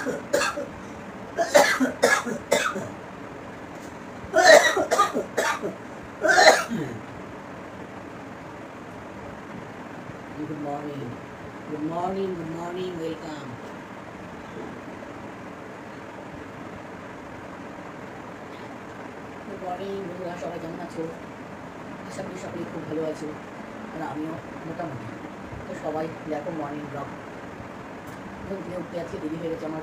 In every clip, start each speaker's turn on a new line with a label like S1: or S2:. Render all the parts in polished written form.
S1: Good morning. Good morning. Good morning. Welcome. Good morning. বন্ধুরা সবাই কেমন আছো? আশা করি সকলে খুব ভালো আছো। আর আমিও মোটামুটি। তো সবাই দেখো মর্নিং ব্লগ। ঘুম থেকে উঠতে আজকে দেরি হয়ে গেছে আমার।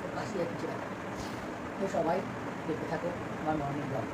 S1: তো কাশি আর কিছু না। তো সবাই দেখতে থাকো আমার মর্নিং ব্লগ।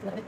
S1: Love it.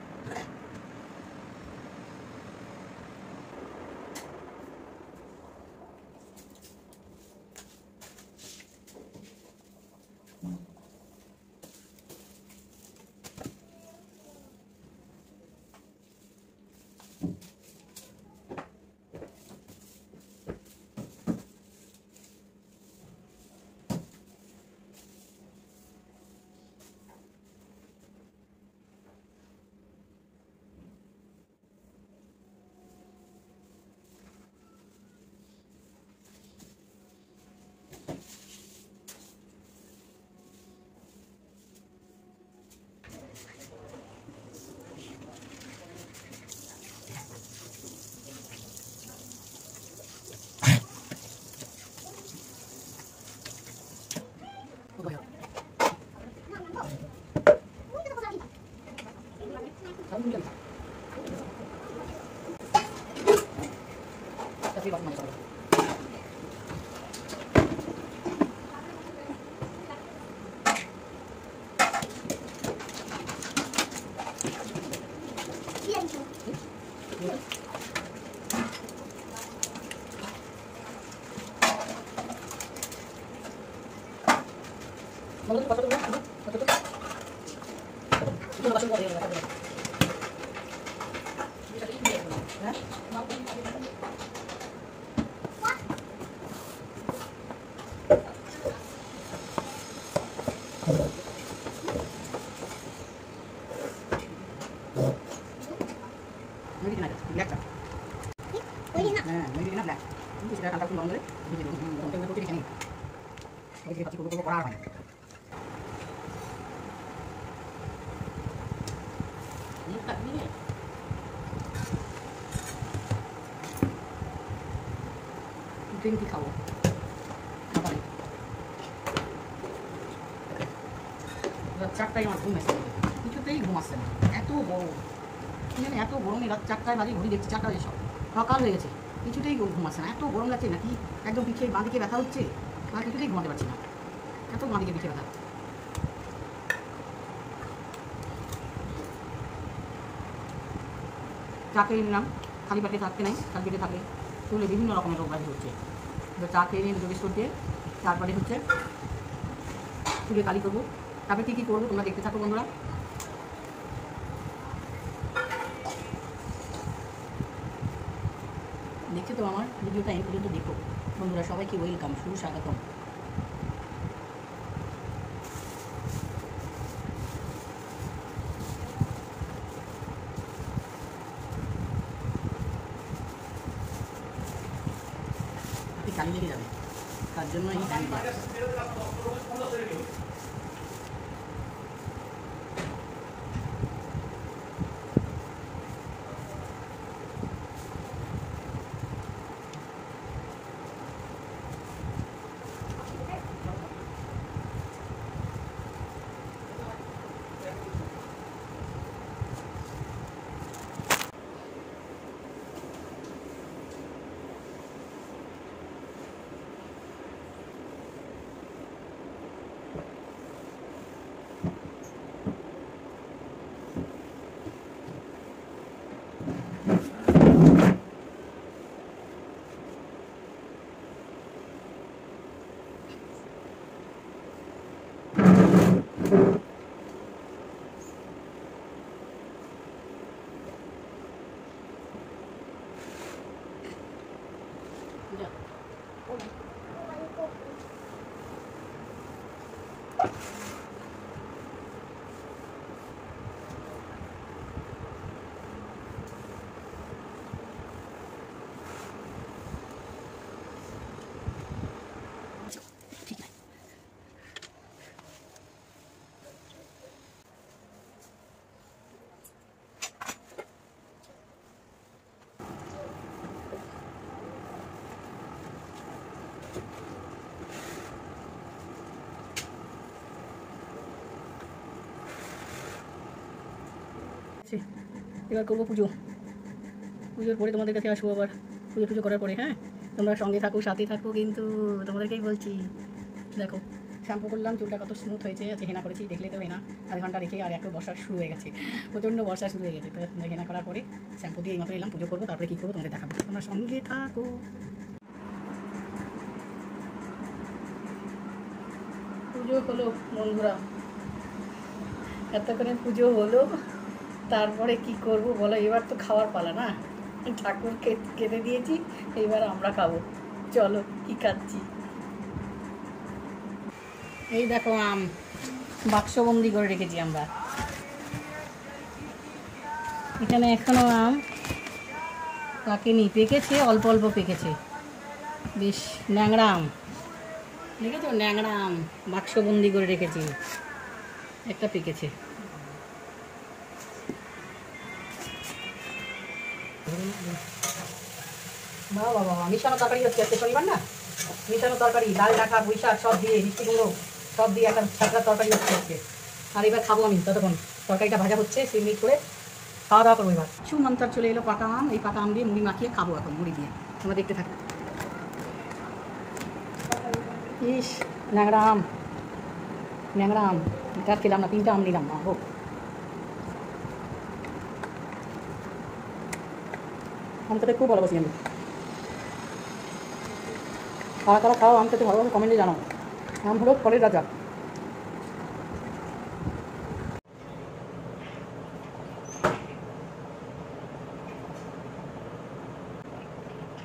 S1: কি খাবো চারটায় আমার ঘুম এসে কিছুতেই ঘুম আসছে না এত গরম জানি এত গরমে রাত 4টায় বাজে ঘড়ি দেখছি 4টা বাজে সকাল হয়ে গেছে কিছুতেই ঘুম আসছে না এত গরম লাগছে নাকি একদম পিঠে বাঁ দিকে ব্যথা হচ্ছে আর কিছুতেই ঘুমাতে পারছি না এত বাঁ দিকে পিঠে ব্যথা চা খেয়ে নিলাম খালি পেটে থাকতে নাই খালি পেটে থাকলে চুলে বিভিন্ন রকমের রোগ ব্যাধি হচ্ছে চা খেয়ে নিয়ে দুটো বিস্কুট দিয়ে তারপরে হচ্ছে চুলে কালি করবো তারপরে কী কী করবো তোমরা দেখতে থাকো বন্ধুরা দেখছো তো আমার ভিডিওটা এই পর্যন্ত দেখো বন্ধুরা, সবাইকে ওয়েলকাম, সুস্বাগতম। আপনি কালি লেগে যাবে, তার জন্য এই কালি এবার করবো পুজো। পুজোর পরে তোমাদের কাছে আসবো আবার, পুজো করার পরে। হ্যাঁ, তোমরা সঙ্গে থাকো, সাথে থাকো, কিন্তু তোমাদেরকেই বলছি। দেখো শ্যাম্পু করলাম, চুলটা কত স্মুথ হয়েছে, আজকে হেনা করেছি, দেখলে তো হেনা আধ ঘন্টা রেখে আর একটু বর্ষা শুরু হয়ে গেছে, প্রচণ্ড বর্ষা শুরু হয়ে গেছে। তো হেনা করার পরে শ্যাম্পু দিয়ে এইমাত্র এলাম, পুজো করবো, তারপরে কী করবো তোমাদের দেখাবো, তোমরা সঙ্গে থাকো। পুজো হলো বন্ধুরা, এতক্ষণে পুজো হলো, তারপরে কি করব বলো? এবার তো খাওয়ার পালা না, ঠাকুরকে খেতে দিয়েছি, এবার আমরা খাবো। চলো কি খাচ্ছি। এই দেখো আম বাক্সবন্দি করে রেখেছি আমরা, এখানে এখনো আম পাকেনি, পেকেছে অল্প অল্প পেকেছে, বেশ ন্যাংরা আম, দেখেছো? ন্যাংরা আম বাক্সবন্দি করে রেখেছি, একটা পেকেছে। বাবা বাবা, মিশানো তরকারি হচ্ছে আজকে শনিবার না, মিশানো তরকারি, ডাল ডাকা পুঁই শাক সব দিয়ে, মিষ্টি কুমড়ো সব দিয়ে একটা ছাত্রার তরকারি হচ্ছে আজকে। আর এবার খাবো আমি, ততক্ষণ তরকারিটা ভাজা হচ্ছে, সিমিট করে খাওয়া দাওয়া করবো এবার। সুমন্তর চলে এলো পাকা আম, এই পাকা আম দিয়ে মুড়ি মাখিয়ে খাবো এখন, মুড়ি দিয়ে। তোমরা দেখতে থাকো। ইস ন্যাংরা আম, ন্যাংরা আম, এটা খেলাম না, 3টা আম নিলাম না। হোক, আম খেতে খুব ভালোবাসি আমি। কারা কারা খাও আম খেতে ভালোবাসে কমেন্টে জানাও। আম হলো ফলের রাজা।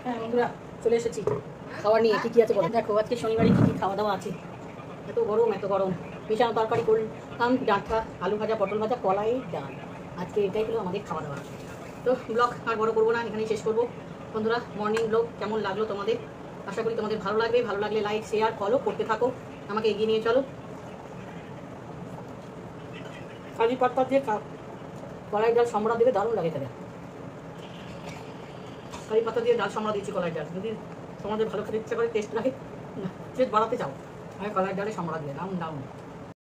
S1: হ্যাঁ বন্ধুরা, চলে এসেছি খাবার নিয়ে। কী আছে বলো? দেখো আজকে শনিবারে কী খাওয়া দাওয়া আছে। এত গরম, এত গরম। মিশানো তরকারি করলাম, ডাঁটা, আলু ভাজা, পটল ভাজা, কলাই, ডাল। আজকে এটাই হলো আমাদের খাওয়া দাওয়া। তো ব্লগ আর বড় করবো না, এখানেই শেষ করবো। বন্ধুরা মর্নিং ব্লগ কেমন লাগলো তোমাদের? আশা করি তোমাদের ভালো লাগবে। ভালো লাগলে লাইক, শেয়ার, ফলো করতে থাকো, আমাকে এগিয়ে নিয়ে চলো। কারি পাতা দিয়ে কলাই ডাল সম্বরা দেবে, দারুণ লাগে তাদের। কারি পাতা দিয়ে ডাল সম্বরা দিচ্ছি, কলাই ডাল। যদি তোমাদের ভালো খেতে ইচ্ছা করে, টেস্ট লাগে, টেস্ট বাড়াতে চাও, আমি কলাই ডালে সম্বরা দিয়ে দারুণ দারুণ।